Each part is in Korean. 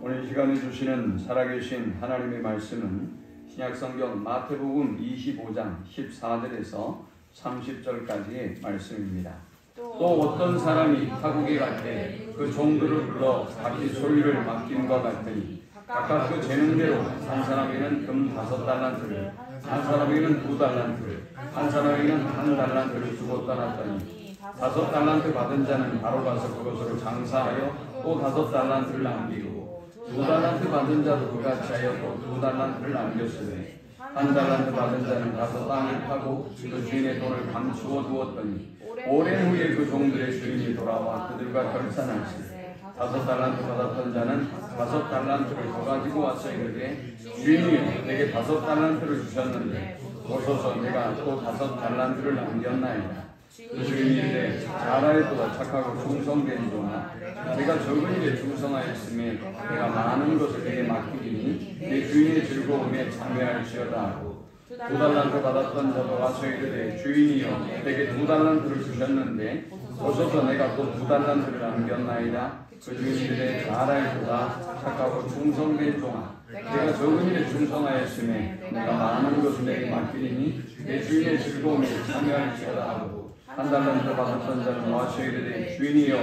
오늘 이 시간에 주시는 살아계신 하나님의 말씀은 신약성경 마태복음 25장 14절에서 30절까지의 말씀입니다. 또 어떤 사람이 타국에 갈 때 그 종들을 불러 각기 소유를 맡김과 같으니 각각 그 재능대로 한 사람에게는 금 5달란트를, 한 사람에게는 2달란트를, 한 사람에게는 1달란트를 주고 떠났더니 5달란트 받은 자는 바로 가서 그것으로 장사하여 또 5달란트를 남기고 2달란트 받은 자도 그같이 하여 또 2달란트를 남겼으되 1달란트 받은 자는 가서 땅을 파고 그 주인의 돈을 감추어 두었더니 오랜 후에 그 종들의 주인이 돌아와 그들과 결산할세 5달란트 받았던 자는 5달란트를 더 가지고 와서 이르되 주인이여 내게 5달란트를 주셨는데 오소서 내가 또 5달란트를 남겼나이다. 그 주인이 이르되 잘하였도다 착하고 충성된 종아 내가 적은 일에 충성하였으며 내가 많은 것을 내게 맡기리니 내 주인의 즐거움에 참여할지어다 하고 2달란트 받았던 자도 와서 이르되 주인이여 내게 2달란트를 주셨는데 오소서 내가 또 2달란트를 남겼나이다. 그 주인이 이르되 잘하였도다 착하고 충성된 종아 내가 적은 일에 충성하였으며 내가 많은 것을 내게 맡기리니 내 주인의 즐거움에 참여할지어다 하고 1달란트 받았던 자는 와서 이르되 주인이여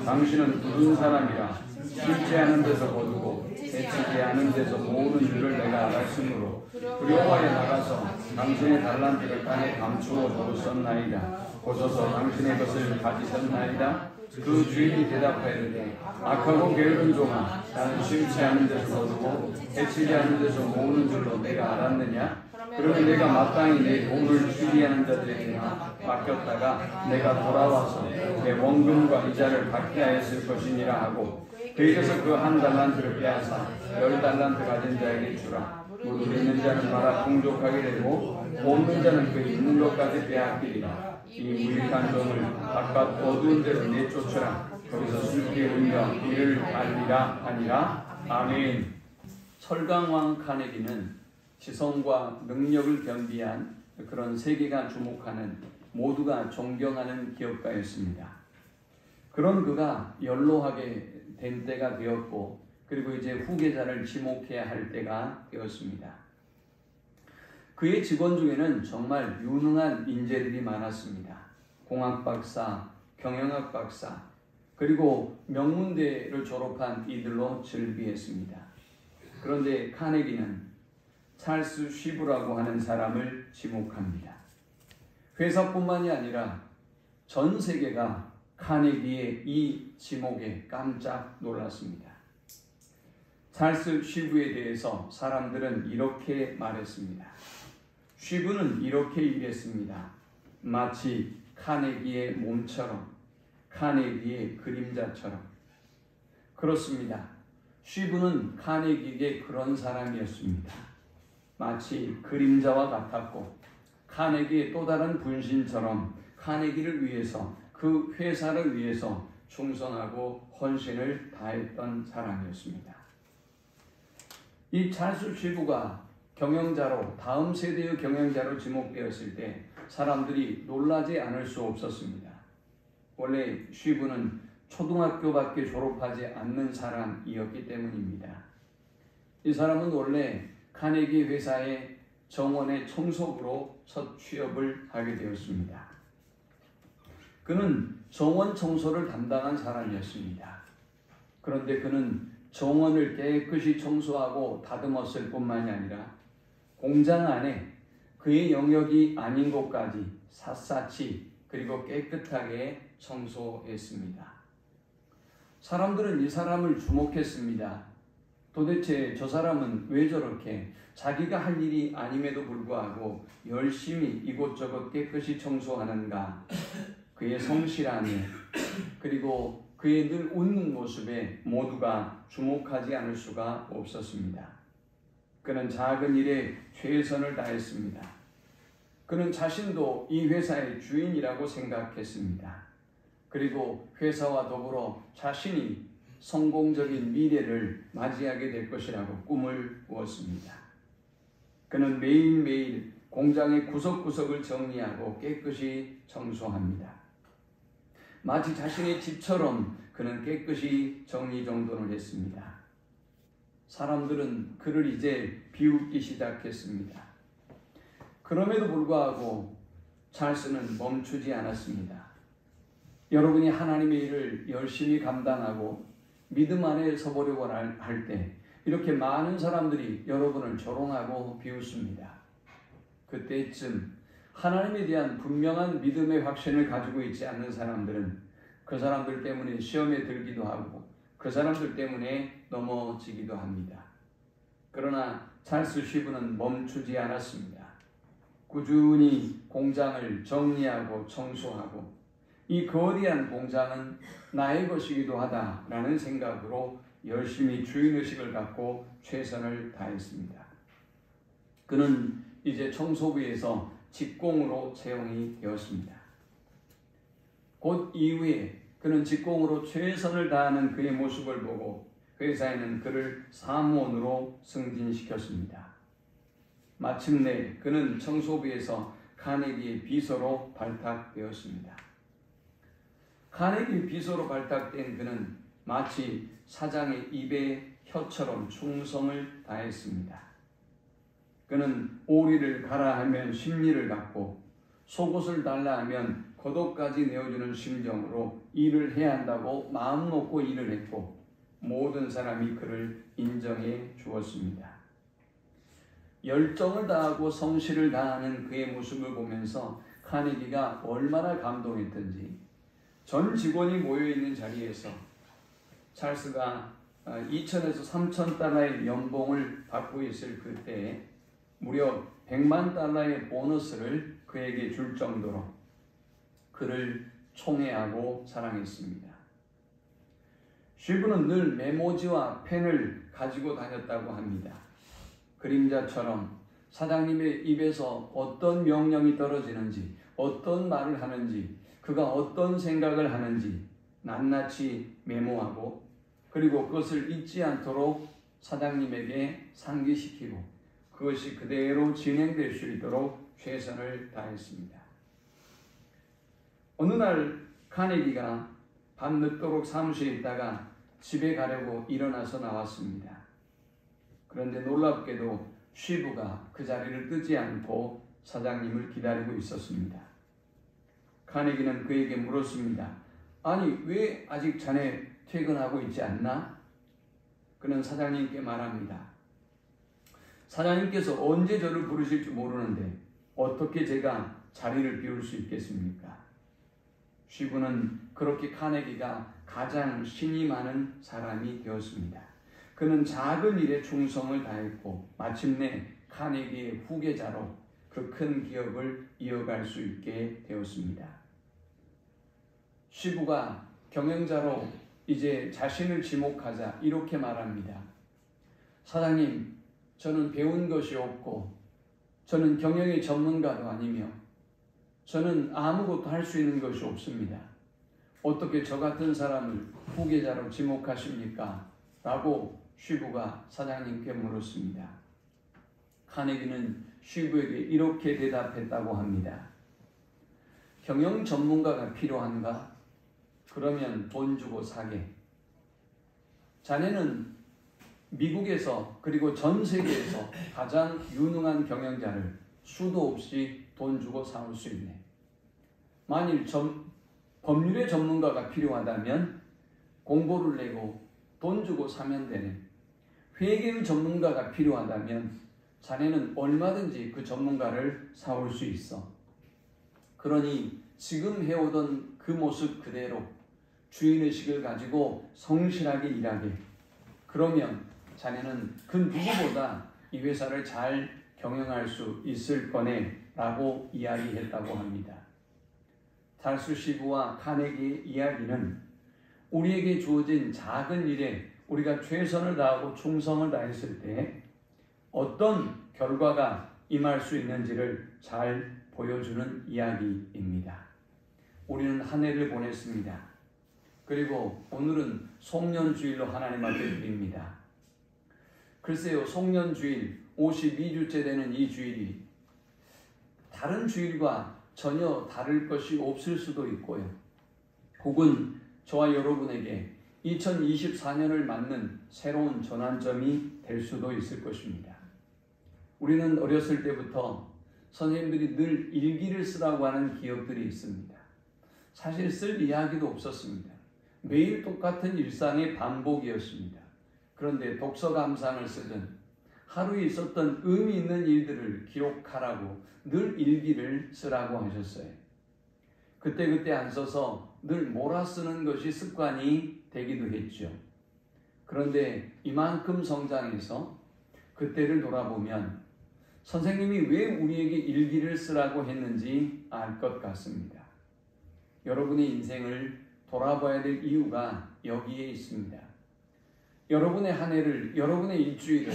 당신은 부른 사람이라 실제 하는 데서 거두고 해치지 않은 데서 모으는 줄을 내가 알았으므로 두려워하여 나가서 당신의 달란트를 땅에 감추어 두었나이다. 오소서 당신의 것을 가지셨나이다. 그 주인이 대답하여 이르되 악하고 게으른 종아 나는 심지 않은 데서 거두고 해치지 않은 데서 모으는 줄로 내가 알았느냐? 그러면 내가 마땅히 내 돈을 취리하는 자들에게 맡겼다가 내가 돌아와서 내 원금과 이자를 받게 하였을 것이니라 하고 그에게서 그 1달란트를 빼앗아 10달란트 가진 자에게 주라. 무릇 있는 자는 말아 풍족하게 되고 없는 자는 그 있는 것까지 빼앗기리라. 이 무익한 종을 바깥 어두운 데로 내쫓으라. 거기서 슬피 울며 이를 알리라 하니라. 아멘. 철강왕 카네기는 지성과 능력을 겸비한 그런 세계가 주목하는 모두가 존경하는 기업가였습니다. 그런 그가 연로하게 된 때가 되었고 그리고 이제 후계자를 지목해야 할 때가 되었습니다. 그의 직원 중에는 정말 유능한 인재들이 많았습니다. 공학 박사, 경영학 박사, 그리고 명문대를 졸업한 이들로 즐비했습니다. 그런데 카네기는 찰스 쉬브라고 하는 사람을 지목합니다. 회사뿐만이 아니라 전 세계가 카네기의 이 지목에 깜짝 놀랐습니다. 찰스 쉬브에 대해서 사람들은 이렇게 말했습니다. 쉬브는 이렇게 일했습니다. 마치 카네기의 몸처럼, 카네기의 그림자처럼. 그렇습니다. 쉬브는 카네기에게 그런 사람이었습니다. 마치 그림자와 같았고 카네기의 또 다른 분신처럼 카네기를 위해서 그 회사를 위해서 충성하고 헌신을 다했던 사람이었습니다. 이 찰스 쉬브가 경영자로 다음 세대의 경영자로 지목되었을 때 사람들이 놀라지 않을 수 없었습니다. 원래 쉬브는 초등학교밖에 졸업하지 않는 사람이었기 때문입니다. 이 사람은 원래 카네기 회사의 정원의 청소부로 첫 취업을 하게 되었습니다. 그는 정원 청소를 담당한 사람이었습니다. 그런데 그는 정원을 깨끗이 청소하고 다듬었을 뿐만이 아니라 공장 안에 그의 영역이 아닌 곳까지 샅샅이 그리고 깨끗하게 청소했습니다. 사람들은 이 사람을 주목했습니다. 도대체 저 사람은 왜 저렇게 자기가 할 일이 아님에도 불구하고 열심히 이곳저곳 깨끗이 청소하는가? 그의 성실함에 그리고 그의 늘 웃는 모습에 모두가 주목하지 않을 수가 없었습니다. 그는 작은 일에 최선을 다했습니다. 그는 자신도 이 회사의 주인이라고 생각했습니다. 그리고 회사와 더불어 자신이 성공적인 미래를 맞이하게 될 것이라고 꿈을 꾸었습니다. 그는 매일매일 공장의 구석구석을 정리하고 깨끗이 청소합니다. 마치 자신의 집처럼 그는 깨끗이 정리정돈을 했습니다. 사람들은 그를 이제 비웃기 시작했습니다. 그럼에도 불구하고 찰스는 멈추지 않았습니다. 여러분이 하나님의 일을 열심히 감당하고 믿음 안에 서보려고 할 때 이렇게 많은 사람들이 여러분을 조롱하고 비웃습니다. 그때쯤 하나님에 대한 분명한 믿음의 확신을 가지고 있지 않는 사람들은 그 사람들 때문에 시험에 들기도 하고 그 사람들 때문에 넘어지기도 합니다. 그러나 찰스 쉬브는 멈추지 않았습니다. 꾸준히 공장을 정리하고 청소하고 이 거대한 공장은 나의 것이기도 하다라는 생각으로 열심히 주인의식을 갖고 최선을 다했습니다. 그는 이제 청소부에서 직공으로 채용이 되었습니다. 곧 이후에 그는 직공으로 최선을 다하는 그의 모습을 보고 회사에는 그를 사무원으로 승진시켰습니다. 마침내 그는 청소부에서 카네기의 비서로 발탁되었습니다. 카네기 비서로 발탁된 그는 마치 사장의 입에 혀처럼 충성을 다했습니다. 그는 오리를 가라 하면 심리를 갖고 속옷을 달라 하면 겉옷까지 내어주는 심정으로 일을 해야 한다고 마음 먹고 일을 했고 모든 사람이 그를 인정해 주었습니다. 열정을 다하고 성실을 다하는 그의 모습을 보면서 카네기가 얼마나 감동했던지 전 직원이 모여있는 자리에서 찰스가 2,000에서 3,000달러의 연봉을 받고 있을 그때에 무려 100만 달러의 보너스를 그에게 줄 정도로 그를 총애하고 사랑했습니다. 쉬브는 늘 메모지와 펜을 가지고 다녔다고 합니다. 그림자처럼 사장님의 입에서 어떤 명령이 떨어지는지, 어떤 말을 하는지, 그가 어떤 생각을 하는지 낱낱이 메모하고 그리고 그것을 잊지 않도록 사장님에게 상기시키고 그것이 그대로 진행될 수 있도록 최선을 다했습니다. 어느 날 카네기가 밤늦도록 사무실에 있다가 집에 가려고 일어나서 나왔습니다. 그런데 놀랍게도 쉬브가 그 자리를 뜨지 않고 사장님을 기다리고 있었습니다. 카네기는 그에게 물었습니다. 아니, 왜 아직 자네 퇴근하고 있지 않나? 그는 사장님께 말합니다. 사장님께서 언제 저를 부르실지 모르는데 어떻게 제가 자리를 비울 수 있겠습니까? 쉬브는 그렇게 카네기가 가장 신이 많은 사람이 되었습니다. 그는 작은 일에 충성을 다했고 마침내 카네기의 후계자로 그 큰 기업을 이어갈 수 있게 되었습니다. 쉬브가 경영자로 이제 자신을 지목하자 이렇게 말합니다. 사장님, 저는 배운 것이 없고 저는 경영의 전문가도 아니며 저는 아무것도 할 수 있는 것이 없습니다. 어떻게 저 같은 사람을 후계자로 지목하십니까? 라고 쉬브가 사장님께 물었습니다. 카네기는 쉬브에게 이렇게 대답했다고 합니다. 경영 전문가가 필요한가? 그러면 돈 주고 사게. 자네는 미국에서 그리고 전 세계에서 가장 유능한 경영자를 수도 없이 돈 주고 사올 수 있네. 만일 법률의 전문가가 필요하다면 공고를 내고 돈 주고 사면 되네. 회계의 전문가가 필요하다면 자네는 얼마든지 그 전문가를 사올 수 있어. 그러니 지금 해오던 그 모습 그대로 주인의식을 가지고 성실하게 일하게. 그러면 자네는 그 누구보다 이 회사를 잘 경영할 수 있을 거네 라고 이야기했다고 합니다. 찰스 쉬브와 카네기의 이야기는 우리에게 주어진 작은 일에 우리가 최선을 다하고 충성을 다했을 때 어떤 결과가 임할 수 있는지를 잘 보여주는 이야기입니다. 우리는 한 해를 보냈습니다. 그리고 오늘은 송년주일로 하나님 앞에 드립니다. 글쎄요, 송년주일 52주째 되는 이 주일이 다른 주일과 전혀 다를 것이 없을 수도 있고요. 혹은 저와 여러분에게 2024년을 맞는 새로운 전환점이 될 수도 있을 것입니다. 우리는 어렸을 때부터 선생님들이 늘 일기를 쓰라고 하는 기억들이 있습니다. 사실 쓸 이야기도 없었습니다. 매일 똑같은 일상의 반복이었습니다. 그런데 독서 감상을 쓰든 하루에 있었던 의미 있는 일들을 기록하라고 늘 일기를 쓰라고 하셨어요. 그때그때 안 써서 늘 몰아쓰는 것이 습관이 되기도 했죠. 그런데 이만큼 성장해서 그때를 돌아보면 선생님이 왜 우리에게 일기를 쓰라고 했는지 알 것 같습니다. 여러분의 인생을 돌아봐야 될 이유가 여기에 있습니다. 여러분의 한 해를, 여러분의 일주일을,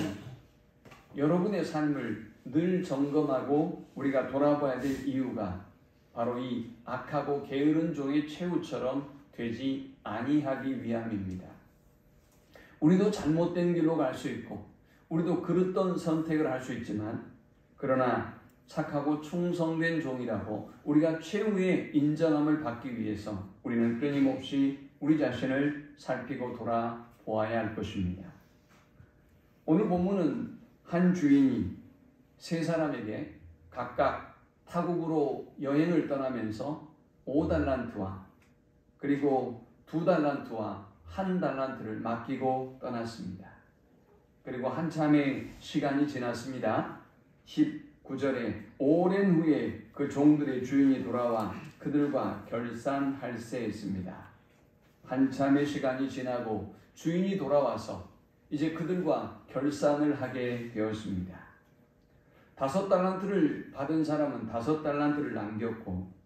여러분의 삶을 늘 점검하고 우리가 돌아봐야 될 이유가 바로 이 악하고 게으른 종의 최후처럼 되지 아니하기 위함입니다. 우리도 잘못된 길로 갈 수 있고 우리도 그릇된 선택을 할 수 있지만 그러나 착하고 충성된 종이라고 우리가 최후의 인정함을 받기 위해서 우리는 끊임없이 우리 자신을 살피고 돌아보아야 할 것입니다. 오늘 본문은 한 주인이 세 사람에게 각각 타국으로 여행을 떠나면서 5달란트와 그리고 2달란트와 1달란트를 맡기고 떠났습니다. 그리고 한참의 시간이 지났습니다. 19절에 오랜 후에 그 종들의 주인이 돌아와 그들과 결산할세했습니다. 한참의 시간이 지나고 주인이 돌아와서 이제 그들과 결산을 하게 되었습니다. 5달란트를 받은 사람은 5달란트를 남겼고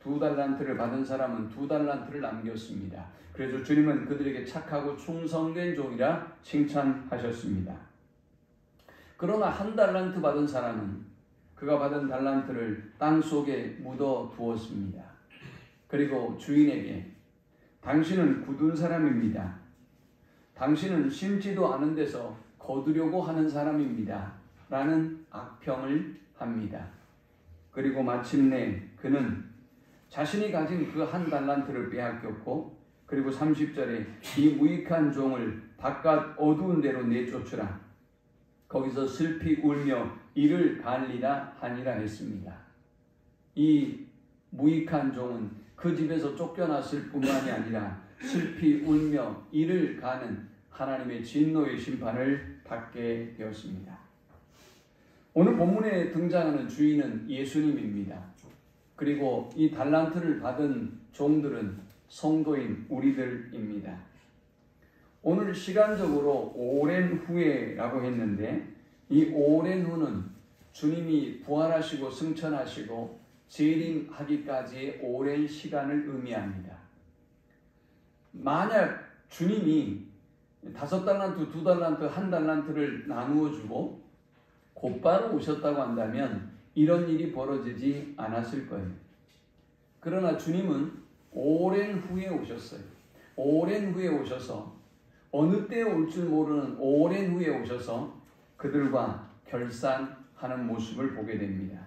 2달란트를 받은 사람은 2달란트를 남겼습니다. 그래서 주님은 그들에게 착하고 충성된 종이라 칭찬하셨습니다. 그러나 1달란트 받은 사람은 그가 받은 달란트를 땅속에 묻어 두었습니다. 그리고 주인에게 당신은 굳은 사람입니다. 당신은 심지도 않은 데서 거두려고 하는 사람입니다. 라는 악평을 합니다. 그리고 마침내 그는 자신이 가진 그 1달란트를 빼앗겼고 그리고 30절에 이 무익한 종을 바깥 어두운 데로 내쫓으라. 거기서 슬피 울며 이를 갈리라 하니라 했습니다. 이 무익한 종은 그 집에서 쫓겨났을 뿐만이 아니라 슬피 울며 이를 가는 하나님의 진노의 심판을 받게 되었습니다. 오늘 본문에 등장하는 주인은 예수님입니다. 그리고 이 달란트를 받은 종들은 성도인 우리들입니다. 오늘 시간적으로 오랜 후에라고 했는데 이 오랜 후는 주님이 부활하시고 승천하시고 재림하기까지의 오랜 시간을 의미합니다. 만약 주님이 5달란트, 2달란트, 1달란트를 나누어 주고 곧바로 오셨다고 한다면 이런 일이 벌어지지 않았을 거예요. 그러나 주님은 오랜 후에 오셨어요. 오랜 후에 오셔서 어느 때에 올 줄 모르는 오랜 후에 오셔서 그들과 결산하는 모습을 보게 됩니다.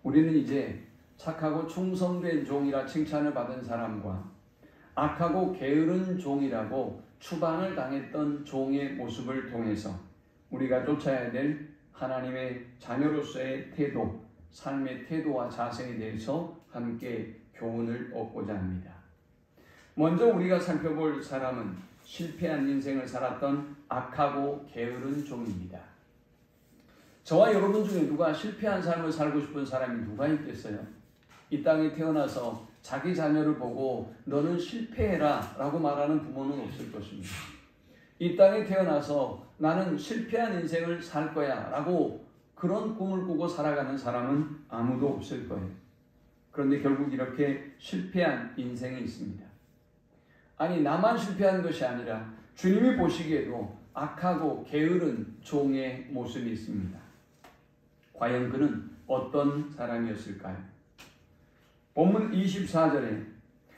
우리는 이제 착하고 충성된 종이라 칭찬을 받은 사람과 악하고 게으른 종이라고 추방을 당했던 종의 모습을 통해서 우리가 쫓아야 될 하나님의 자녀로서의 태도, 삶의 태도와 자세에 대해서 함께 교훈을 얻고자 합니다. 먼저 우리가 살펴볼 사람은 실패한 인생을 살았던 악하고 게으른 종입니다. 저와 여러분 중에 누가 실패한 삶을 살고 싶은 사람이 누가 있겠어요? 이 땅에 태어나서 자기 자녀를 보고 너는 실패해라 라고 말하는 부모는 없을 것입니다. 이 땅에 태어나서 나는 실패한 인생을 살 거야 라고 그런 꿈을 꾸고 살아가는 사람은 아무도 없을 거예요. 그런데 결국 이렇게 실패한 인생이 있습니다. 아니 나만 실패한 것이 아니라 주님이 보시기에도 악하고 게으른 종의 모습이 있습니다. 과연 그는 어떤 사람이었을까요? 본문 24절에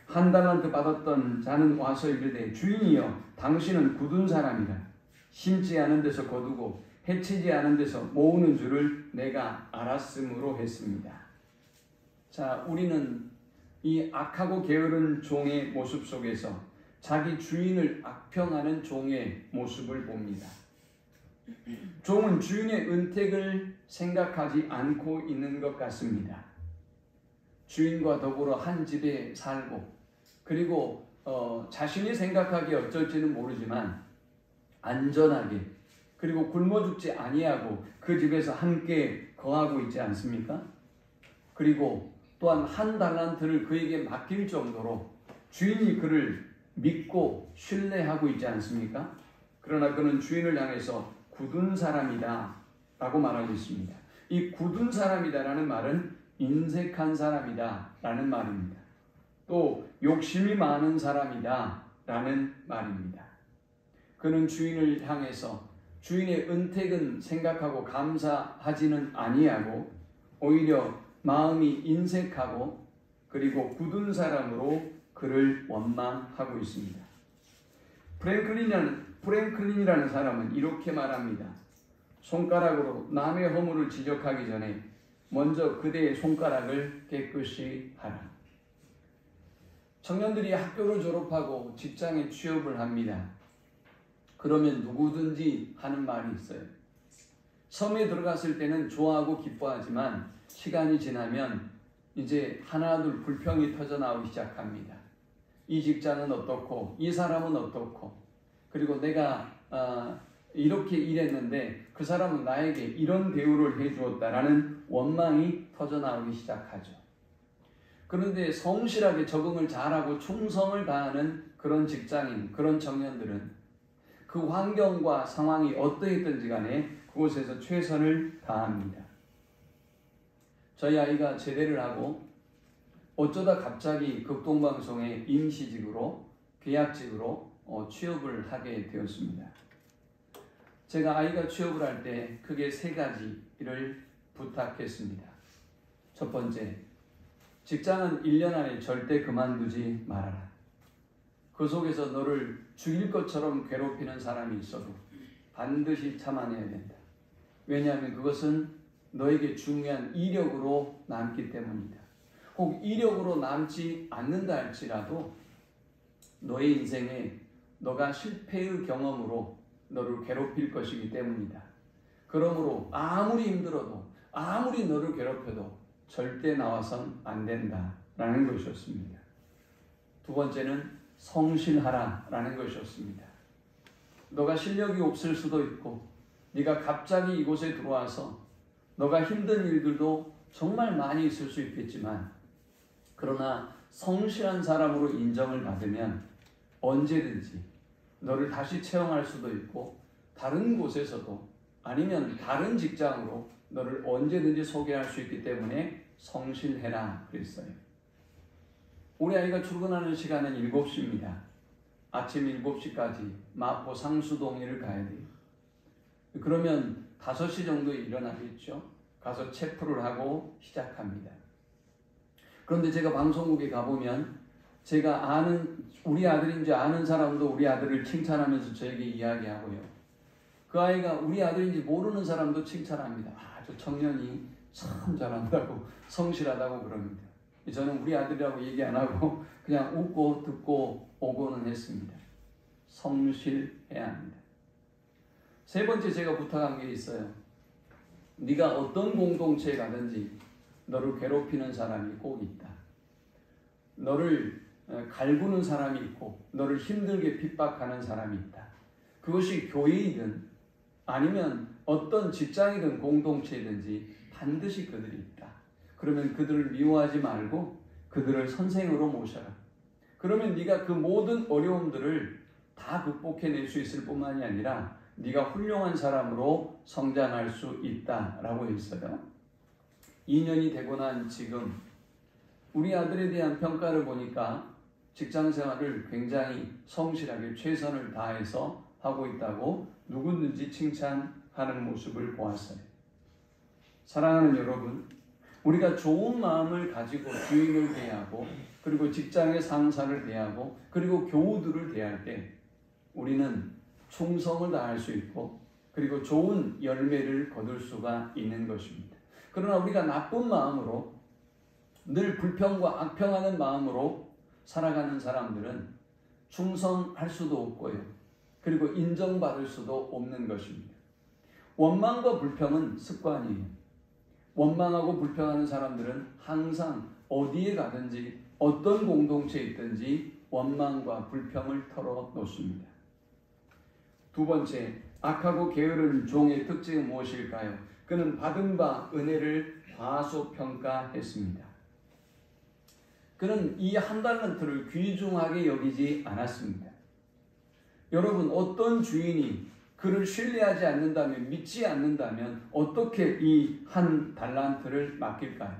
1달란트 받았던 자는 와서 이르되 주인이여 당신은 굳은 사람이라 심지 않은 데서 거두고 해치지 않은 데서 모으는 줄을 내가 알았으므로 했습니다. 자, 우리는 이 악하고 게으른 종의 모습 속에서 자기 주인을 악평하는 종의 모습을 봅니다. 종은 주인의 은택을 생각하지 않고 있는 것 같습니다. 주인과 더불어 한 집에 살고 그리고 자신이 생각하기에 어쩔지는 모르지만 안전하게 그리고 굶어 죽지 아니하고 그 집에서 함께 거하고 있지 않습니까? 그리고 또한 한 달란트를 그에게 맡길 정도로 주인이 그를 믿고 신뢰하고 있지 않습니까? 그러나 그는 주인을 향해서 굳은 사람이다 라고 말하고 있습니다. 이 굳은 사람이다 라는 말은 인색한 사람이다 라는 말입니다. 또 욕심이 많은 사람이다 라는 말입니다. 그는 주인을 향해서 주인의 은택은 생각하고 감사하지는 아니하고 오히려 마음이 인색하고 그리고 굳은 사람으로 그를 원망하고 있습니다. 프랭클린이라는 사람은 이렇게 말합니다. 손가락으로 남의 허물을 지적하기 전에 먼저 그대의 손가락을 깨끗이 하라. 청년들이 학교를 졸업하고 직장에 취업을 합니다. 그러면 누구든지 하는 말이 있어요. 섬에 들어갔을 때는 좋아하고 기뻐하지만 시간이 지나면 이제 하나둘 불평이 터져나오기 시작합니다. 이 직장은 어떻고 이 사람은 어떻고 그리고 내가 이렇게 일했는데 그 사람은 나에게 이런 대우를 해주었다라는 원망이 터져나오기 시작하죠. 그런데 성실하게 적응을 잘하고 충성을 다하는 그런 직장인, 그런 청년들은 그 환경과 상황이 어떠했든지 간에 그곳에서 최선을 다합니다. 저희 아이가 제대를 하고 어쩌다 갑자기 극동방송의 임시직으로 계약직으로 취업을 하게 되었습니다. 제가 아이가 취업을 할 때 크게 3가지를 부탁했습니다. 첫 번째, 직장은 1년 안에 절대 그만두지 말아라. 그 속에서 너를 죽일 것처럼 괴롭히는 사람이 있어도 반드시 참아내야 된다. 왜냐하면 그것은 너에게 중요한 이력으로 남기 때문이다. 혹 이력으로 남지 않는다 할지라도 너의 인생에 너가 실패의 경험으로 너를 괴롭힐 것이기 때문이다. 그러므로 아무리 힘들어도 아무리 너를 괴롭혀도 절대 나와선 안 된다라는 것이었습니다. 두 번째는 성실하라라는 것이었습니다. 너가 실력이 없을 수도 있고 네가 갑자기 이곳에 들어와서 너가 힘든 일들도 정말 많이 있을 수 있겠지만 그러나 성실한 사람으로 인정을 받으면 언제든지 너를 다시 채용할 수도 있고 다른 곳에서도 아니면 다른 직장으로 너를 언제든지 소개할 수 있기 때문에 성실해라 그랬어요. 우리 아이가 출근하는 시간은 7시입니다. 아침 7시까지 마포 상수동에를 가야 돼요. 그러면 5시 정도에 일어나겠죠. 가서 체프를 하고 시작합니다. 그런데 제가 방송국에 가보면 제가 아는 우리 아들인지 아는 사람도 우리 아들을 칭찬하면서 저에게 이야기하고요. 그 아이가 우리 아들인지 모르는 사람도 칭찬합니다. 저 청년이 참 잘한다고 성실하다고 그럽니다. 저는 우리 아들이라고 얘기 안 하고 그냥 웃고 듣고 오고는 했습니다. 성실해야 합니다. 세 번째 제가 부탁한 게 있어요. 네가 어떤 공동체에 가든지 너를 괴롭히는 사람이 꼭 있다. 너를 갈구는 사람이 있고 너를 힘들게 핍박하는 사람이 있다. 그것이 교회이든 아니면 어떤 직장이든 공동체이든지 반드시 그들이 있다. 그러면 그들을 미워하지 말고 그들을 선생으로 모셔라. 그러면 네가 그 모든 어려움들을 다 극복해낼 수 있을 뿐만이 아니라 네가 훌륭한 사람으로 성장할 수 있다라고 했어요. 2년이 되고 난 지금 우리 아들에 대한 평가를 보니까 직장생활을 굉장히 성실하게 최선을 다해서 하고 있다고 누구든지 칭찬하는 모습을 보았어요. 사랑하는 여러분, 우리가 좋은 마음을 가지고 주인을 대하고 그리고 직장의 상사를 대하고 그리고 교우들을 대할 때 우리는 충성을 다할 수 있고 그리고 좋은 열매를 거둘 수가 있는 것입니다. 그러나 우리가 나쁜 마음으로 늘 불평과 악평하는 마음으로 살아가는 사람들은 충성할 수도 없고요. 그리고 인정받을 수도 없는 것입니다. 원망과 불평은 습관이에요. 원망하고 불평하는 사람들은 항상 어디에 가든지 어떤 공동체에 있든지 원망과 불평을 털어놓습니다. 두 번째, 악하고 게으른 종의 특징은 무엇일까요? 그는 받은 바 은혜를 과소평가했습니다. 그는 이 한 달란트를 귀중하게 여기지 않았습니다. 여러분, 어떤 주인이 그를 신뢰하지 않는다면, 믿지 않는다면 어떻게 이 한 달란트를 맡길까요?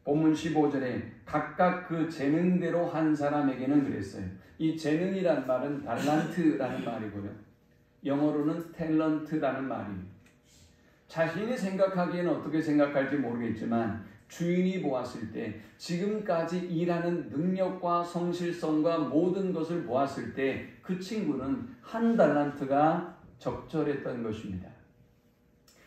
본문 15절에 각각 그 재능대로 한 사람에게는 그랬어요. 이 재능이란 말은 달란트라는 말이고요. 영어로는 탤런트라는 말이에요. 자신이 생각하기에는 어떻게 생각할지 모르겠지만 주인이 보았을 때 지금까지 일하는 능력과 성실성과 모든 것을 보았을 때 그 친구는 한 달란트가 적절했던 것입니다.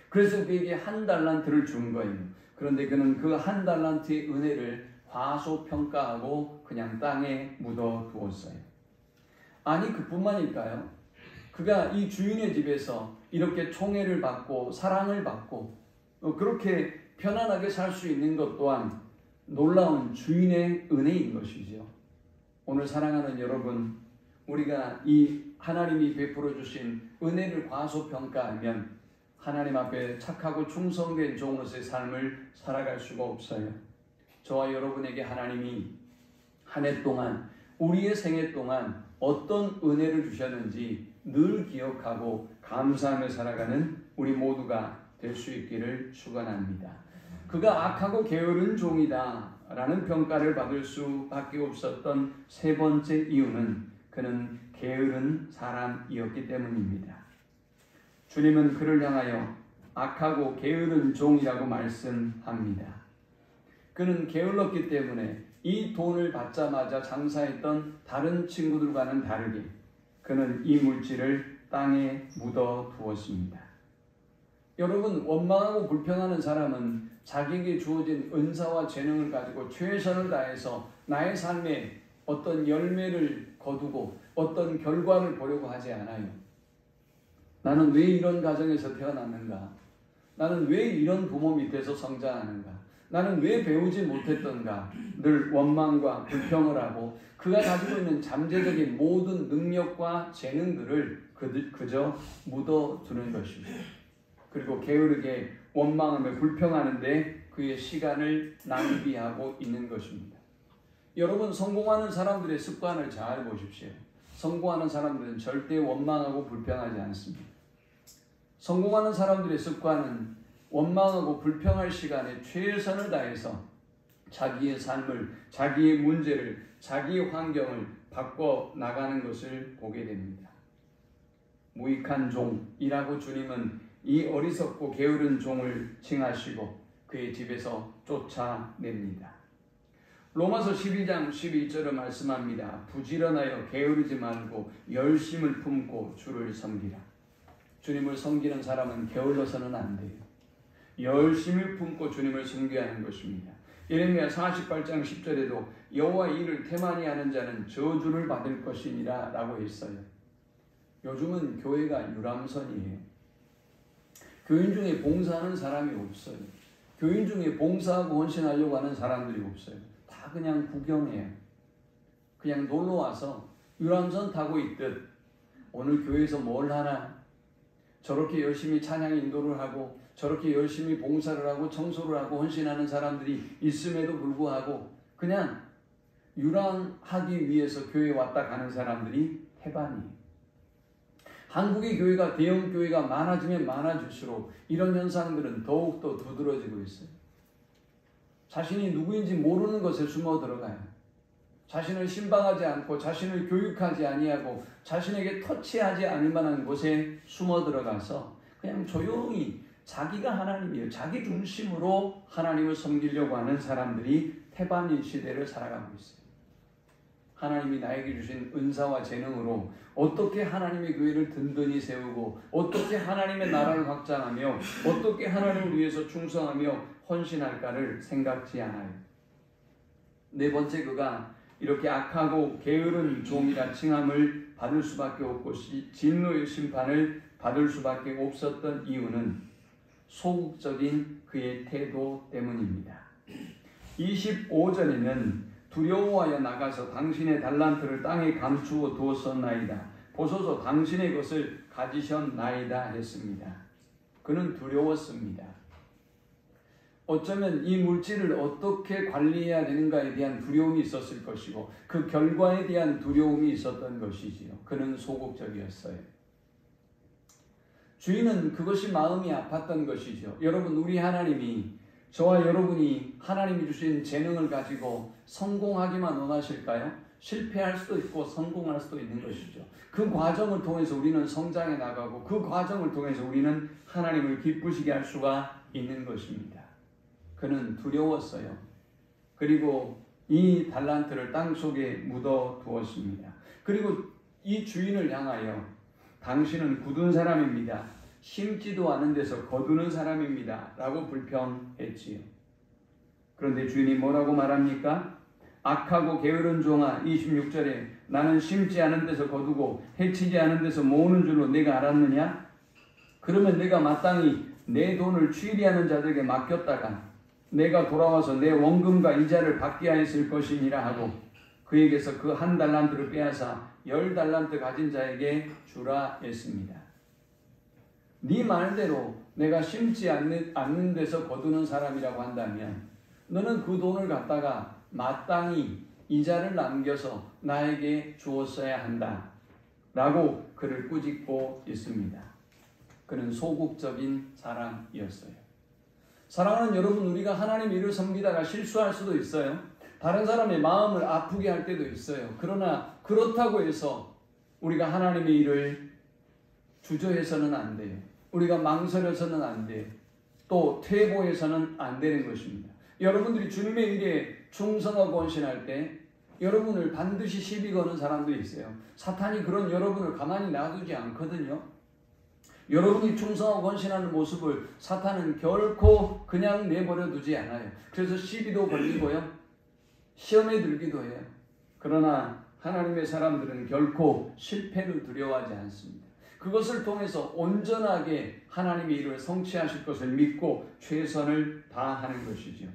그래서 그에게 한 달란트를 준 거예요. 그런데 그는 그 한 달란트의 은혜를 과소평가하고 그냥 땅에 묻어두었어요. 아니, 그뿐만일까요? 그가 이 주인의 집에서 이렇게 총애를 받고 사랑을 받고 그렇게 편안하게 살 수 있는 것 또한 놀라운 주인의 은혜인 것이죠. 오늘 사랑하는 여러분, 우리가 이 하나님이 베풀어 주신 은혜를 과소평가하면 하나님 앞에 착하고 충성된 종으로서의 삶을 살아갈 수가 없어요. 저와 여러분에게 하나님이 한 해 동안, 우리의 생애 동안 어떤 은혜를 주셨는지 늘 기억하고 감사하며 살아가는 우리 모두가 될 수 있기를 축원합니다. 그가 악하고 게으른 종이다 라는 평가를 받을 수밖에 없었던 세 번째 이유는 그는 게으른 사람이었기 때문입니다. 주님은 그를 향하여 악하고 게으른 종이라고 말씀합니다. 그는 게을렀기 때문에 이 돈을 받자마자 장사했던 다른 친구들과는 다르게 그는 이 물질을 땅에 묻어 두었습니다. 여러분, 원망하고 불평하는 사람은 자기에게 주어진 은사와 재능을 가지고 최선을 다해서 나의 삶에 어떤 열매를 거두고 어떤 결과를 보려고 하지 않아요. 나는 왜 이런 가정에서 태어났는가? 나는 왜 이런 부모 밑에서 성장하는가? 나는 왜 배우지 못했던가? 늘 원망과 불평을 하고 그가 가지고 있는 잠재적인 모든 능력과 재능들을 그저 묻어두는 것입니다. 그리고 게으르게 원망하며 불평하는데 그의 시간을 낭비하고 있는 것입니다. 여러분, 성공하는 사람들의 습관을 잘 보십시오. 성공하는 사람들은 절대 원망하고 불평하지 않습니다. 성공하는 사람들의 습관은 원망하고 불평할 시간에 최선을 다해서 자기의 삶을, 자기의 문제를, 자기의 환경을 바꿔 나가는 것을 보게 됩니다. 무익한 종이라고 주님은 이 어리석고 게으른 종을 칭하시고 그의 집에서 쫓아냅니다. 로마서 12장 12절을 말씀합니다. 부지런하여 게으르지 말고 열심을 품고 주를 섬기라. 주님을 섬기는 사람은 게을러서는 안 돼요. 열심을 품고 주님을 섬겨야 하는 것입니다. 예레미야 48장 10절에도 여호와의 일을 태만히 하는 자는 저주를 받을 것이니라 라고 했어요. 요즘은 교회가 유람선이에요. 교인 중에 봉사하는 사람이 없어요. 교인 중에 봉사하고 헌신하려고 하는 사람들이 없어요. 다 그냥 구경해요. 그냥 놀러와서 유람선 타고 있듯 오늘 교회에서 뭘 하나, 저렇게 열심히 찬양 인도를 하고 저렇게 열심히 봉사를 하고 청소를 하고 헌신하는 사람들이 있음에도 불구하고 그냥 유랑하기 위해서 교회에 왔다 가는 사람들이 태반이에요. 한국의 교회가 대형 교회가 많아지면 많아질수록 이런 현상들은 더욱더 두드러지고 있어요. 자신이 누구인지 모르는 것에 숨어 들어가요. 자신을 신방하지 않고 자신을 교육하지 아니하고 자신에게 터치하지 않을 만한 곳에 숨어 들어가서 그냥 조용히 자기가 하나님이에요. 자기 중심으로 하나님을 섬기려고 하는 사람들이 태반인 시대를 살아가고 있어요. 하나님이 나에게 주신 은사와 재능으로 어떻게 하나님의 교회를 든든히 세우고 어떻게 하나님의 나라를 확장하며 어떻게 하나님을 위해서 충성하며 헌신할까를 생각지 않아요. 네 번째, 그가 이렇게 악하고 게으른 종이라 칭함을 받을 수밖에 없고 진노의 심판을 받을 수밖에 없었던 이유는 소극적인 그의 태도 때문입니다. 25절에는 두려워하여 나가서 당신의 달란트를 땅에 감추어 두었었나이다. 보소서 당신의 것을 가지셨나이다 했습니다. 그는 두려웠습니다. 어쩌면 이 물질을 어떻게 관리해야 되는가에 대한 두려움이 있었을 것이고 그 결과에 대한 두려움이 있었던 것이지요. 그는 소극적이었어요. 주인은 그것이 마음이 아팠던 것이죠. 여러분, 우리 하나님이 저와 여러분이 하나님이 주신 재능을 가지고 성공하기만 원하실까요? 실패할 수도 있고 성공할 수도 있는 것이죠. 그 과정을 통해서 우리는 성장해 나가고 그 과정을 통해서 우리는 하나님을 기쁘시게 할 수가 있는 것입니다. 그는 두려웠어요. 그리고 이 달란트를 땅속에 묻어 두었습니다. 그리고 이 주인을 향하여 당신은 굳은 사람입니다. 심지도 않은 데서 거두는 사람입니다. 라고 불평했지요. 그런데 주인이 뭐라고 말합니까? 악하고 게으른 종아, 26절에 나는 심지 않은 데서 거두고 해치지 않은 데서 모으는 줄로 내가 알았느냐? 그러면 내가 마땅히 내 돈을 취리하는 자들에게 맡겼다가 내가 돌아와서 내 원금과 이자를 받게 하였을 것이니라 하고 그에게서 그 한 달란트를 빼앗아 10달란트 가진 자에게 주라 했습니다. 네 말대로 내가 심지 않는 데서 거두는 사람이라고 한다면 너는 그 돈을 갖다가 마땅히 이자를 남겨서 나에게 주었어야 한다 라고 그를 꾸짖고 있습니다. 그는 소극적인 사람이었어요. 사랑하는 여러분, 우리가 하나님의 일을 섬기다가 실수할 수도 있어요. 다른 사람의 마음을 아프게 할 때도 있어요. 그러나 그렇다고 해서 우리가 하나님의 일을 주저해서는 안 돼요. 우리가 망설여서는 안 돼요. 또 퇴보해서는 안 되는 것입니다. 여러분들이 주님의 일에 충성하고 헌신할 때 여러분을 반드시 시비 거는 사람도 있어요. 사탄이 그런 여러분을 가만히 놔두지 않거든요. 여러분이 충성하고 헌신하는 모습을 사탄은 결코 그냥 내버려 두지 않아요. 그래서 시비도 걸리고요. 시험에 들기도 해요. 그러나 하나님의 사람들은 결코 실패를 두려워하지 않습니다. 그것을 통해서 온전하게 하나님의 일을 성취하실 것을 믿고 최선을 다하는 것이죠.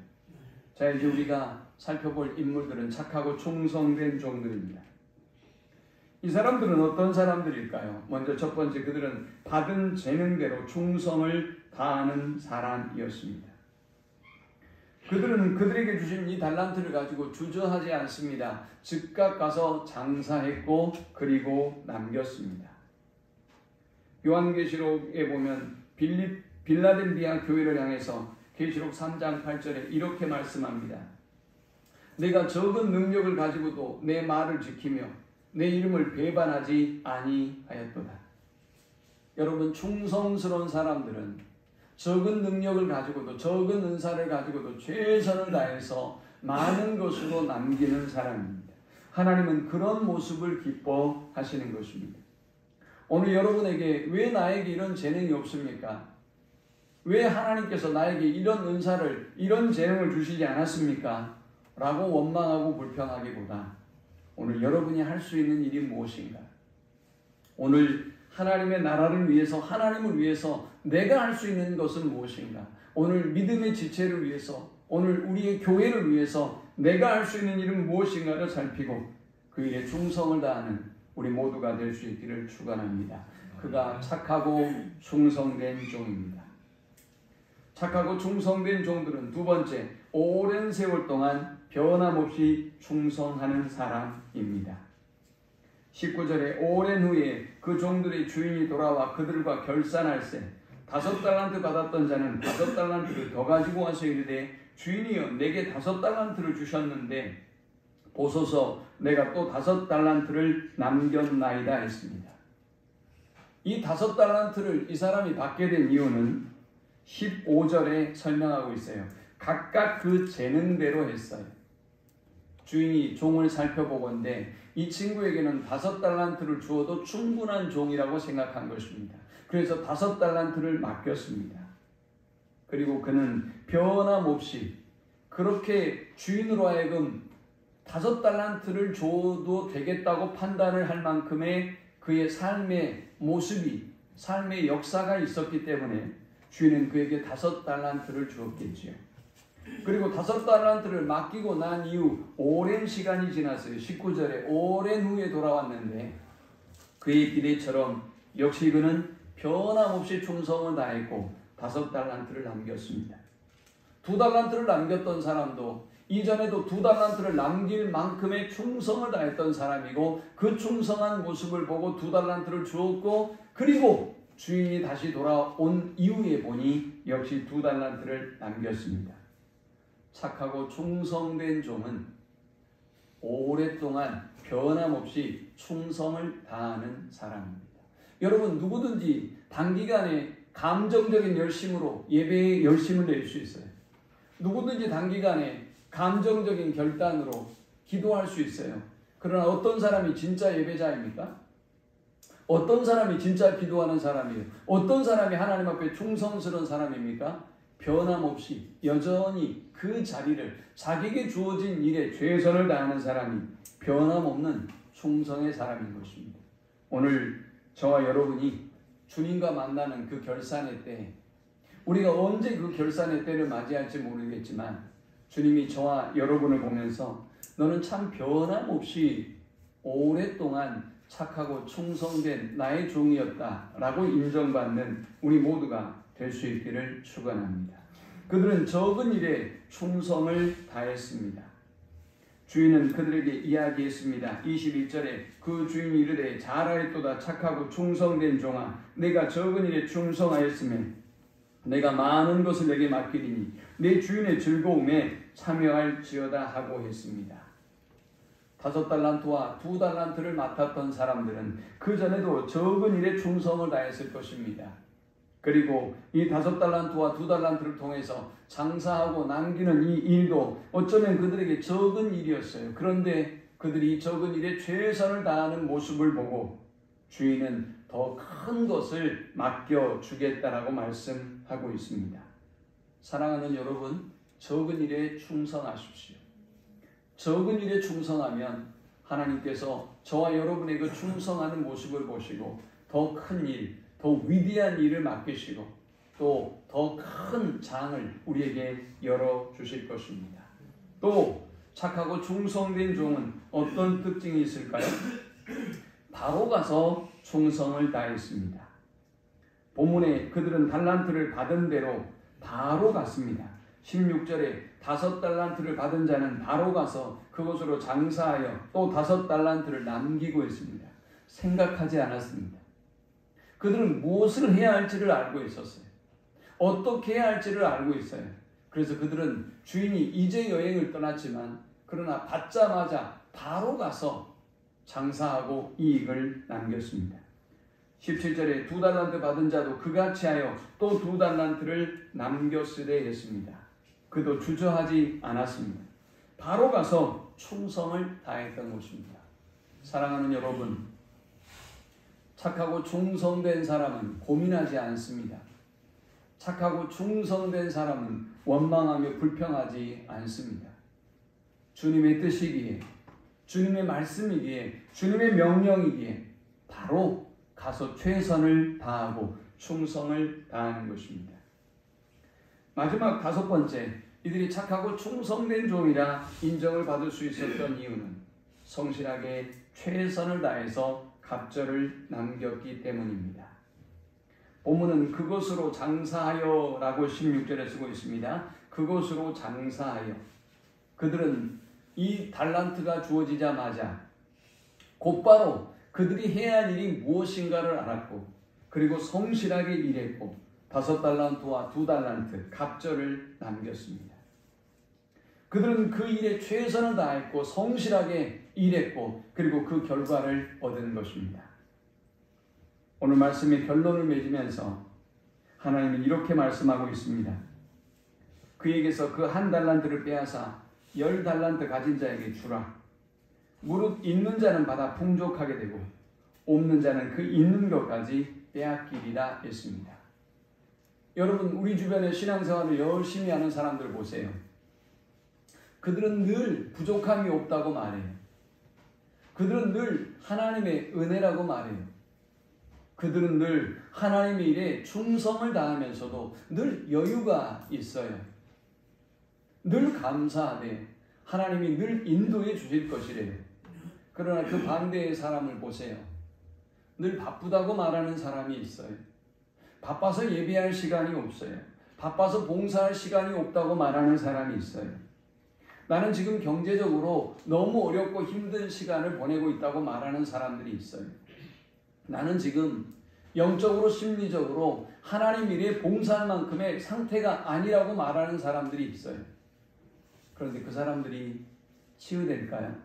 자, 이제 우리가 살펴볼 인물들은 착하고 충성된 종들입니다. 이 사람들은 어떤 사람들일까요? 먼저 첫 번째, 그들은 받은 재능대로 충성을 다하는 사람이었습니다. 그들은 그들에게 주신 이 달란트를 가지고 주저하지 않습니다. 즉각 가서 장사했고 그리고 남겼습니다. 요한계시록에 보면 빌라델비아 교회를 향해서 계시록 3장 8절에 이렇게 말씀합니다. 내가 적은 능력을 가지고도 내 말을 지키며 내 이름을 배반하지 아니하였도다. 여러분, 충성스러운 사람들은 적은 능력을 가지고도 적은 은사를 가지고도 최선을 다해서 많은 것으로 남기는 사람입니다. 하나님은 그런 모습을 기뻐하시는 것입니다. 오늘 여러분에게 왜 나에게 이런 재능이 없습니까? 왜 하나님께서 나에게 이런 은사를, 이런 재능을 주시지 않았습니까? 라고 원망하고 불평하기보다 오늘 여러분이 할 수 있는 일이 무엇인가? 오늘 하나님의 나라를 위해서, 하나님을 위해서 내가 할 수 있는 것은 무엇인가? 오늘 믿음의 지체를 위해서, 오늘 우리의 교회를 위해서 내가 할 수 있는 일은 무엇인가를 살피고 그 일에 충성을 다하는 우리 모두가 될 수 있기를 축원합니다. 그가 착하고 충성된 종입니다. 착하고 충성된 종들은 두 번째, 오랜 세월 동안 변함없이 충성하는 사람입니다. 19절에 오랜 후에 그 종들의 주인이 돌아와 그들과 결산할세 5달란트 받았던 자는 5달란트를 더 가지고 와서 이르되 주인이여 내게 5달란트를 주셨는데 보소서 내가 또 5달란트를 남겼나이다 했습니다. 이 5달란트를 이 사람이 받게 된 이유는 15절에 설명하고 있어요. 각각 그 재능대로 했어요. 주인이 종을 살펴보건대 이 친구에게는 5달란트를 주어도 충분한 종이라고 생각한 것입니다. 그래서 5달란트를 맡겼습니다. 그리고 그는 변함없이 그렇게 주인으로 하여금 5달란트를 줘도 되겠다고 판단을 할 만큼의 그의 삶의 모습이, 삶의 역사가 있었기 때문에 주인은 그에게 5달란트를 주었겠지요. 그리고 5달란트를 맡기고 난 이후 오랜 시간이 지났어요. 19절에 오랜 후에 돌아왔는데 그의 기대처럼 역시 그는 변함없이 충성을 다했고 5달란트를 남겼습니다. 2달란트를 남겼던 사람도 이전에도 2달란트를 남길 만큼의 충성을 다했던 사람이고 그 충성한 모습을 보고 2달란트를 주었고 그리고 주인이 다시 돌아온 이후에 보니 역시 2달란트를 남겼습니다. 착하고 충성된 종은 오랫동안 변함없이 충성을 다하는 사람입니다. 여러분 누구든지 단기간에 감정적인 열심으로 예배에 열심을 낼 수 있어요. 누구든지 단기간에 감정적인 결단으로 기도할 수 있어요. 그러나 어떤 사람이 진짜 예배자입니까? 어떤 사람이 진짜 기도하는 사람이에요? 어떤 사람이 하나님 앞에 충성스러운 사람입니까? 변함없이 여전히 그 자리를 자기에게 주어진 일에 최선을 다하는 사람이 변함없는 충성의 사람인 것입니다. 오늘 저와 여러분이 주님과 만나는 그 결산의 때, 우리가 언제 그 결산의 때를 맞이할지 모르겠지만 주님이 저와 여러분을 보면서 너는 참 변함없이 오랫동안 착하고 충성된 나의 종이었다 라고 인정받는 우리 모두가 될 수 있기를 축원합니다. 그들은 적은 일에 충성을 다했습니다. 주인은 그들에게 이야기했습니다. 21절에 그 주인이 이르되 잘하였도다 착하고 충성된 종아 내가 적은 일에 충성하였으면 내가 많은 것을 내게 맡기리니 내 주인의 즐거움에 참여할지어다 하고 했습니다. 5달란트와 2달란트를 맡았던 사람들은 그 전에도 적은 일에 충성을 다했을 것입니다. 그리고 이 5달란트와 2달란트를 통해서 장사하고 남기는 이 일도 어쩌면 그들에게 적은 일이었어요. 그런데 그들이 적은 일에 최선을 다하는 모습을 보고 주인은 더 큰 것을 맡겨주겠다라고 말씀하고 있습니다. 사랑하는 여러분, 적은 일에 충성하십시오. 적은 일에 충성하면 하나님께서 저와 여러분의 그 충성하는 모습을 보시고 더 큰 일, 더 위대한 일을 맡기시고 또 더 큰 장을 우리에게 열어주실 것입니다. 또 착하고 충성된 종은 어떤 특징이 있을까요? 바로 가서 충성을 다했습니다. 본문에 그들은 달란트를 받은 대로 바로 갔습니다. 16절에 5달란트를 받은 자는 바로 가서 그곳으로 장사하여 또 5달란트를 남기고 있습니다. 생각하지 않았습니다. 그들은 무엇을 해야 할지를 알고 있었어요. 어떻게 해야 할지를 알고 있어요. 그래서 그들은 주인이 이제 여행을 떠났지만 그러나 받자마자 바로 가서 장사하고 이익을 남겼습니다. 17절에 2달란트 받은 자도 그같이 하여 또 2달란트를 남겼으되 했습니다. 그도 주저하지 않았습니다. 바로 가서 충성을 다했던 것입니다. 사랑하는 여러분, 착하고 충성된 사람은 고민하지 않습니다. 착하고 충성된 사람은 원망하며 불평하지 않습니다. 주님의 뜻이기에, 주님의 말씀이기에, 주님의 명령이기에 바로 가서 최선을 다하고 충성을 다하는 것입니다. 마지막 5번째, 이들이 착하고 충성된 종이라 인정을 받을 수 있었던 이유는 성실하게 최선을 다해서 갑절을 남겼기 때문입니다. 본문은 그것으로 장사하여 라고 16절에 쓰고 있습니다. 그것으로 장사하여. 그들은 이 달란트가 주어지자마자 곧바로 그들이 해야 할 일이 무엇인가를 알았고 그리고 성실하게 일했고 5달란트와 2달란트 갑절을 남겼습니다. 그들은 그 일에 최선을 다했고 성실하게 일했고 그리고 그 결과를 얻은 것입니다. 오늘 말씀의 결론을 맺으면서 하나님은 이렇게 말씀하고 있습니다. 그에게서 그 1달란트를 빼앗아 10달란트 가진 자에게 주라. 무릇 있는 자는 받아 풍족하게 되고 없는 자는 그 있는 것까지 빼앗기리라 했습니다. 여러분, 우리 주변에 신앙생활을 열심히 하는 사람들 보세요. 그들은 늘 부족함이 없다고 말해요. 그들은 늘 하나님의 은혜라고 말해요. 그들은 늘 하나님의 일에 충성을 다하면서도 늘 여유가 있어요. 늘 감사하되 하나님이 늘 인도해 주실 것이래요. 그러나 그 반대의 사람을 보세요. 늘 바쁘다고 말하는 사람이 있어요. 바빠서 예배할 시간이 없어요. 바빠서 봉사할 시간이 없다고 말하는 사람이 있어요. 나는 지금 경제적으로 너무 어렵고 힘든 시간을 보내고 있다고 말하는 사람들이 있어요. 나는 지금 영적으로 심리적으로 하나님 일에 봉사할 만큼의 상태가 아니라고 말하는 사람들이 있어요. 그런데 그 사람들이 치유될까요?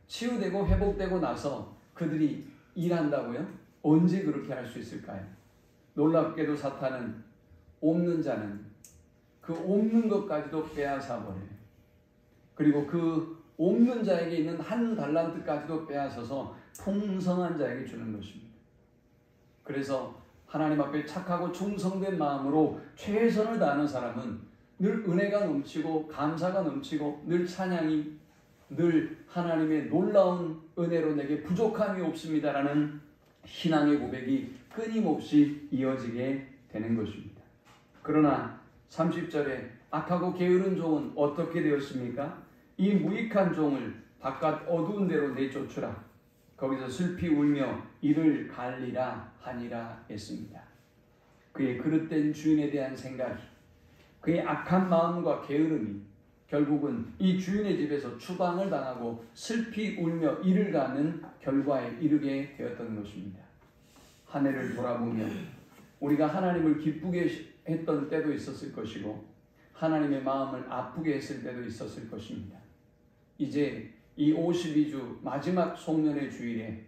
치유되고 회복되고 나서 그들이 일한다고요? 언제 그렇게 할 수 있을까요? 놀랍게도 사탄은 없는 자는 그 없는 것까지도 빼앗아 버려요. 그리고 그 없는 자에게 있는 한 달란트까지도 빼앗아서 풍성한 자에게 주는 것입니다. 그래서 하나님 앞에 착하고 충성된 마음으로 최선을 다하는 사람은 늘 은혜가 넘치고 감사가 넘치고 늘 찬양이 늘 하나님의 놀라운 은혜로 내게 부족함이 없습니다라는 신앙의 고백이 끊임없이 이어지게 되는 것입니다. 그러나 30절에 악하고 게으른 종은 어떻게 되었습니까? 이 무익한 종을 바깥 어두운 데로 내쫓으라. 거기서 슬피 울며 이를 갈리라 하니라 했습니다. 그의 그릇된 주인에 대한 생각이, 그의 악한 마음과 게으름이 결국은 이 주인의 집에서 추방을 당하고 슬피 울며 이를 가는 결과에 이르게 되었던 것입니다. 한 해를 돌아보며 우리가 하나님을 기쁘게 했던 때도 있었을 것이고 하나님의 마음을 아프게 했을 때도 있었을 것입니다. 이제 이 52주 마지막 송년의 주일에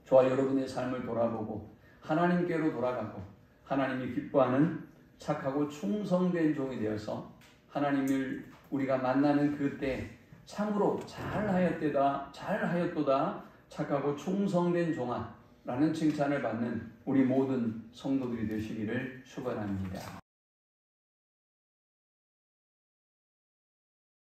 저와 여러분의 삶을 돌아보고 하나님께로 돌아가고 하나님이 기뻐하는 착하고 충성된 종이 되어서 하나님을 우리가 만나는 그때 참으로 잘하였도다 착하고 충성된 종아 라는 칭찬을 받는 우리 모든 성도들이 되시기를 축원합니다.